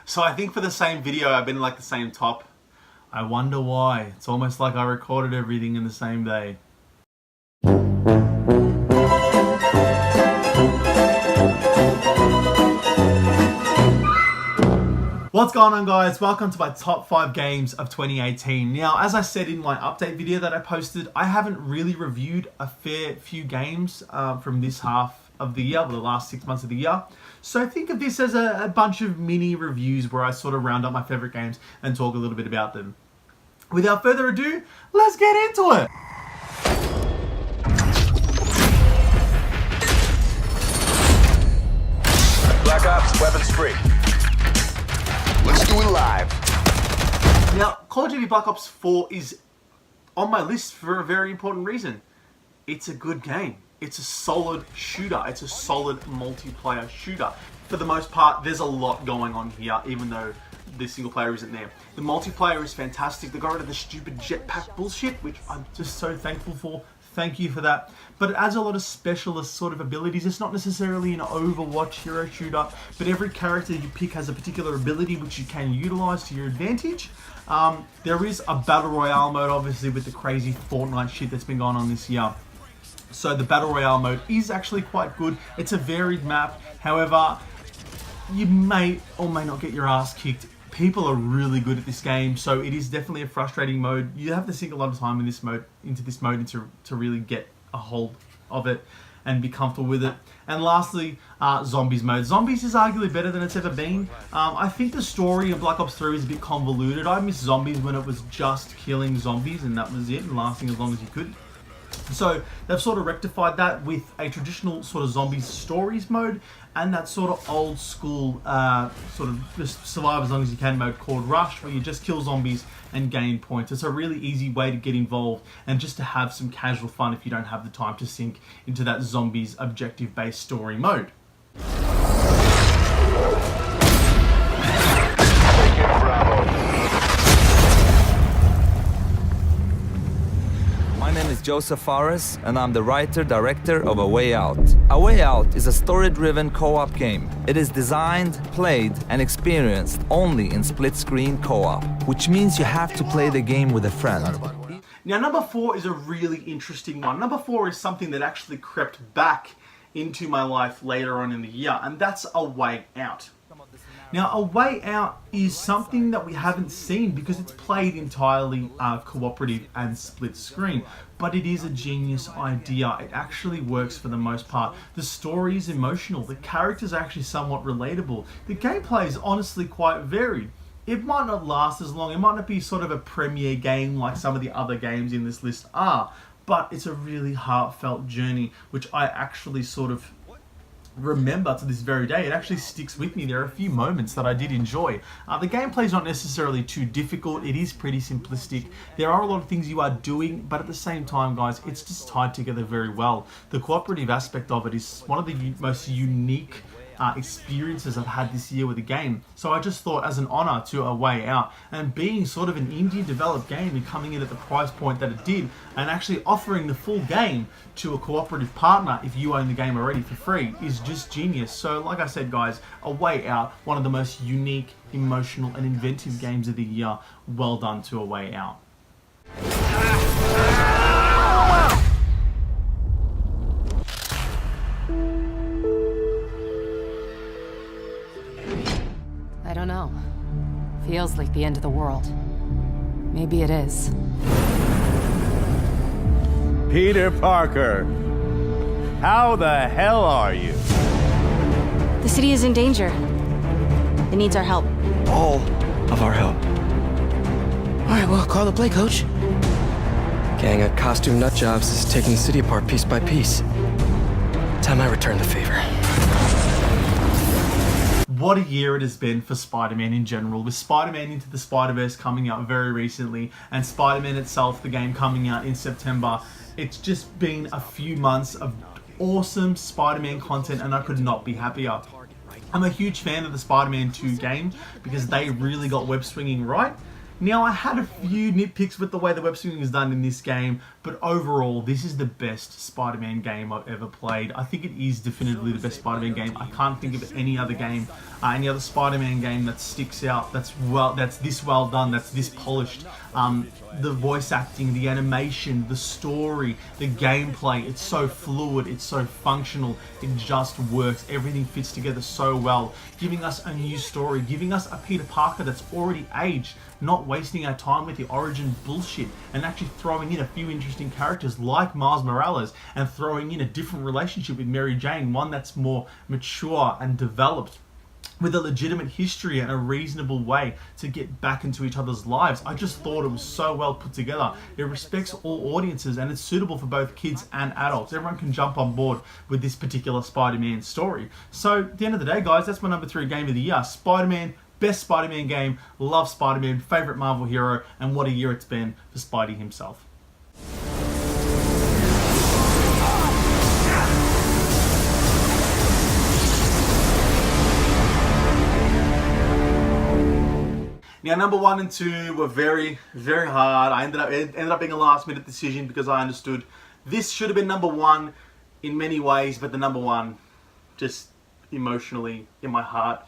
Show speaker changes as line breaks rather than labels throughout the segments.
So I think for the same video, I've been like the same top. I wonder why. It's almost like I recorded everything in the same day. What's going on, guys? Welcome to my top 5 games of 2018. Now, as I said in my update video that I posted, I haven't really reviewed a fair few games from this half of the year, the last 6 months of the year. So think of this as a bunch of mini reviews where I sort of round up my favorite games and talk a little bit about them. Without further ado, let's get into it.
Black Ops, weapons free. Let's do it live.
Now, Call of Duty Black Ops 4 is on my list for a very important reason. It's a good game. It's a solid shooter. It's a solid multiplayer shooter. For the most part, there's a lot going on here, even though the single player isn't there. The multiplayer is fantastic. They got rid of the stupid jetpack bullshit, which I'm just so thankful for. Thank you for that. But it adds a lot of specialist sort of abilities. It's not necessarily an Overwatch hero shooter, but every character you pick has a particular ability which you can utilize to your advantage. There is a Battle Royale mode, obviously, with the crazy Fortnite shit that's been going on this year. So the Battle Royale mode is actually quite good. It's a varied map. However, you may or may not get your ass kicked. People are really good at this game, so it is definitely a frustrating mode. You have to sink a lot of time in this mode, to really get a hold of it and be comfortable with it. And lastly, Zombies mode. Zombies is arguably better than it's ever been. I think the story of Black Ops 3 is a bit convoluted. I miss Zombies when it was just killing zombies and that was it, and lasting as long as you could. So they've sort of rectified that with a traditional sort of zombies stories mode and that sort of old school sort of just survive as long as you can mode called Rush, where you just kill zombies and gain points. It's a really easy way to get involved and just to have some casual fun if you don't have the time to sink into that zombies objective based story mode.
My name is Joseph Fares, and I'm the writer-director of A Way Out. A Way Out is a story-driven co-op game. It is designed, played, and experienced only in split-screen co-op, which means you have to play the game with a friend.
Now, number 4 is a really interesting one. Number 4 is something that actually crept back into my life later on in the year, and that's A Way Out. Now, A Way Out is something that we haven't seen because it's played entirely cooperative and split screen, but it is a genius idea. It actually works for the most part. The story is emotional. The characters are actually somewhat relatable. The gameplay is honestly quite varied. It might not last as long. It might not be sort of a premier game like some of the other games in this list are, but it's a really heartfelt journey, which I actually sort of remember to this very day. It actually sticks with me. There are a few moments that I did enjoy. The gameplay is not necessarily too difficult. It is pretty simplistic. There are a lot of things you are doing, but at the same time, guys, it's just tied together very well. The cooperative aspect of it is one of the most unique experiences I've had this year with the game. So I just thought, as an honor to A Way Out, and being sort of an indie developed game and coming in at the price point that it did, and actually offering the full game to a cooperative partner if you own the game already for free, is just genius. So like I said, guys, A Way Out, one of the most unique, emotional and inventive games of the year. Well done to A Way Out.
I don't know. Feels like the end of the world. Maybe it is.
Peter Parker, how the hell are you?
The city is in danger. It needs our help.
All of our help.
All right, well, call the play, coach.
Gang of costume nutjobs is taking the city apart piece by piece. Time I return the favor.
What a year it has been for Spider-Man in general, with Spider-Man Into the Spider-Verse coming out very recently, and Spider-Man itself, the game, coming out in September. It's just been a few months of awesome Spider-Man content, and I could not be happier. I'm a huge fan of the Spider-Man 2 game because they really got web swinging right. Now, I had a few nitpicks with the way the web swinging is done in this game, But overall, this is the best Spider-Man game I've ever played. I think it is definitively the best Spider-Man game. I can't think of any other game, any other Spider-Man game that sticks out, that's this well done, that's this polished. The voice acting, the animation, the story, the gameplay, it's so fluid, it's so functional, it just works. Everything fits together so well, giving us a new story, giving us a Peter Parker that's already aged, not wasting our time with the origin bullshit, and actually throwing in a few interesting characters like Miles Morales, and throwing in a different relationship with Mary Jane, one that's more mature and developed, with a legitimate history and a reasonable way to get back into each other's lives. I just thought it was so well put together. It respects all audiences and it's suitable for both kids and adults. Everyone can jump on board with this particular Spider-Man story. So at the end of the day, guys, that's my number 3 game of the year. Spider-Man, best Spider-Man game, love Spider-Man, favorite Marvel hero, and what a year it's been for Spidey himself. Now, number 1 and 2 were very, very hard. It ended up being a last-minute decision because I understood this should have been number 1 in many ways, but the number 1, just emotionally in my heart,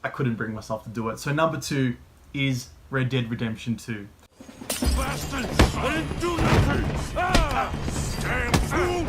I couldn't bring myself to do it. So number 2 is Red Dead Redemption 2.
Bastard! I didn't do nothing! Ah! Damn fool!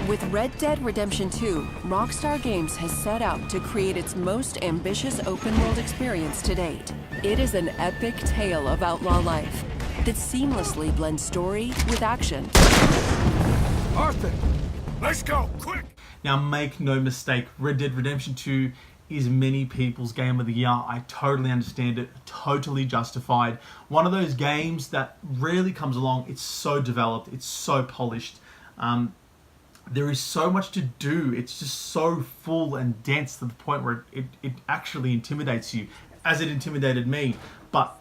With Red Dead Redemption 2, Rockstar Games has set out to create its most ambitious open-world experience to date. It is an epic tale of outlaw life that seamlessly blends story with action.
Arthur! Let's go, quick!
Now, make no mistake, Red Dead Redemption 2 is many people's game of the year. I totally understand it, totally justified. One of those games that rarely comes along. It's so developed, it's so polished. There is so much to do. It's just so full and dense to the point where it actually intimidates you, as it intimidated me. But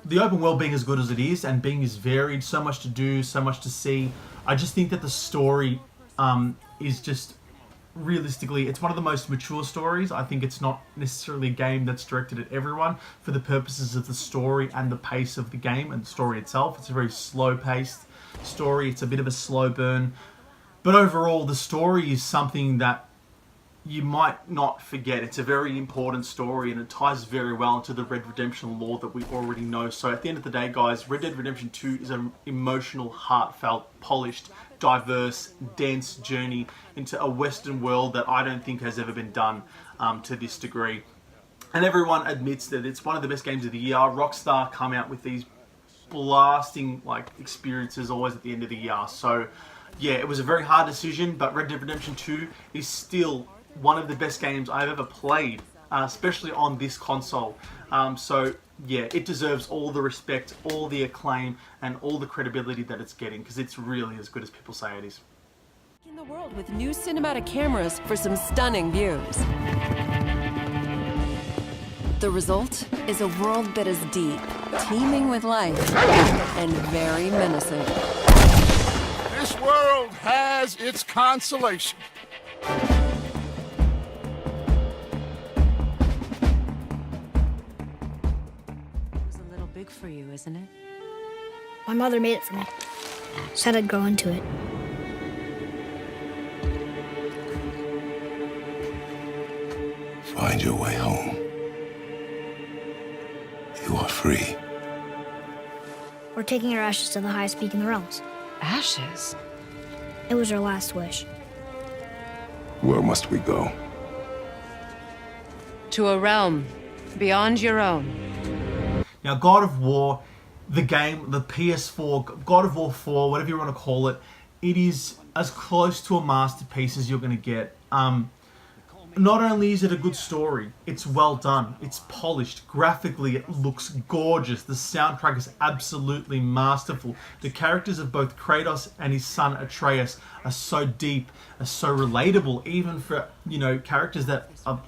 the open world being as good as it is and being as varied, so much to do, so much to see, I just think that the story is just, realistically, it's one of the most mature stories. I think it's not necessarily a game that's directed at everyone for the purposes of the story and the pace of the game and the story itself. It's a very slow-paced story. It's a bit of a slow burn. But overall, the story is something that you might not forget. It's a very important story and it ties very well into the Red Redemption lore that we already know. So at the end of the day, guys, Red Dead Redemption 2 is an emotional, heartfelt, polished, diverse, dense journey into a Western world that I don't think has ever been done to this degree. And everyone admits that it's one of the best games of the year. Rockstar come out with these blasting experiences always at the end of the year. So yeah, it was a very hard decision, but Red Dead Redemption 2 is still one of the best games I've ever played, especially on this console. So yeah, it deserves all the respect, all the acclaim, and all the credibility that it's getting, because it's really as good as people say it is.
In the world with new cinematic cameras for some stunning views. The result is a world that is deep, teeming with life, and very menacing.
This world has its consolation.
It was a little big for you, isn't it?
My mother made it for me. Said I'd grow into it.
Find your way home. You are free.
We're taking our ashes to the highest peak in the realms.
Ashes?
It was our last wish.
Where must we go?
To a realm beyond your own.
Now, God of War, the game, the PS4, God of War 4, whatever you want to call it, it is as close to a masterpiece as you're going to get. Not only is it a good story, it's well done, it's polished, graphically it looks gorgeous, the soundtrack is absolutely masterful. The characters of both Kratos and his son Atreus are so deep, are so relatable, even for, characters that are,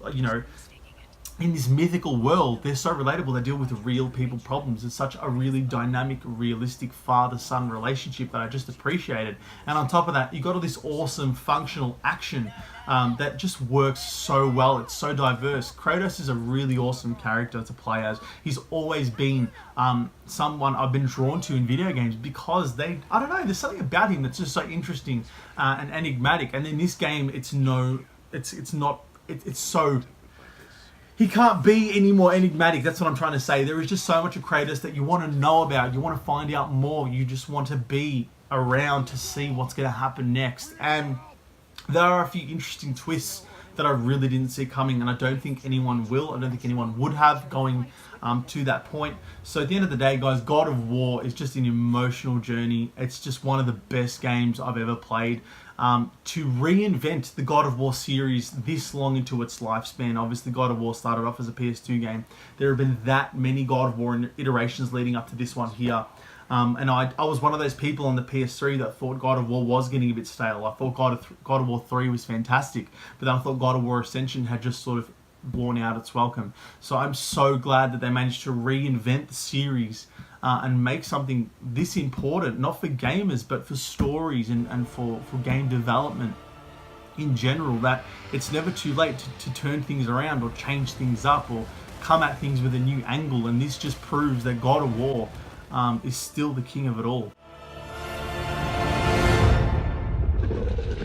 in this mythical world, they're so relatable. They deal with real people problems. It's such a really dynamic, realistic father-son relationship that I just appreciated. And on top of that, you got all this awesome functional action that just works so well. It's so diverse. Kratos is a really awesome character to play as. He's always been someone I've been drawn to in video games because I don't know, there's something about him that's just so interesting and enigmatic. And in this game, it's so... He can't be any more enigmatic. That's what I'm trying to say. There is just so much of Kratos that you want to know about. You want to find out more. You just want to be around to see what's going to happen next. And there are a few interesting twists that I really didn't see coming, and I don't think anyone will. I don't think anyone would have going to that point. So at the end of the day, guys, God of War is just an emotional journey. It's just one of the best games I've ever played. To reinvent the God of War series this long into its lifespan. Obviously, God of War started off as a PS2 game. There have been that many God of War iterations leading up to this one here. And I was one of those people on the PS3 that thought God of War was getting a bit stale. I thought God of War 3 was fantastic, but then I thought God of War Ascension had just sort of worn out its welcome. So I'm so glad that they managed to reinvent the series and make something this important, not for gamers, but for stories and for game development in general, that it's never too late to turn things around or change things up or come at things with a new angle. And this just proves that God of War is still the king of it all.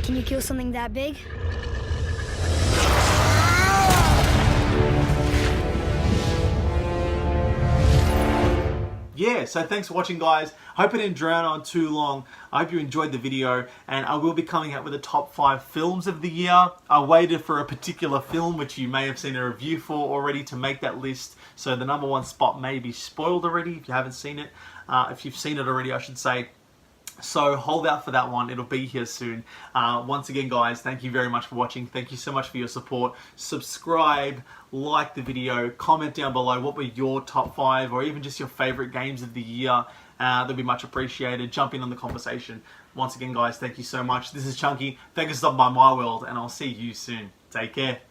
Can you kill something that big?
Yeah, so thanks for watching, guys. Hope it didn't drown on too long. I hope you enjoyed the video, and I will be coming out with the top 5 films of the year. I waited for a particular film, which you may have seen a review for already, to make that list. So the #1 spot may be spoiled already if you haven't seen it. If you've seen it already, I should say. So hold out for that one. It'll be here soon. Once again, guys, thank you very much for watching. Thank you so much for your support. Subscribe, like the video, comment down below what were your top 5 or even just your favorite games of the year. That'd be much appreciated. Jump in on the conversation. Once again, guys, thank you so much. This is Chunky. Thank you for stopping by my world, and I'll see you soon. Take care.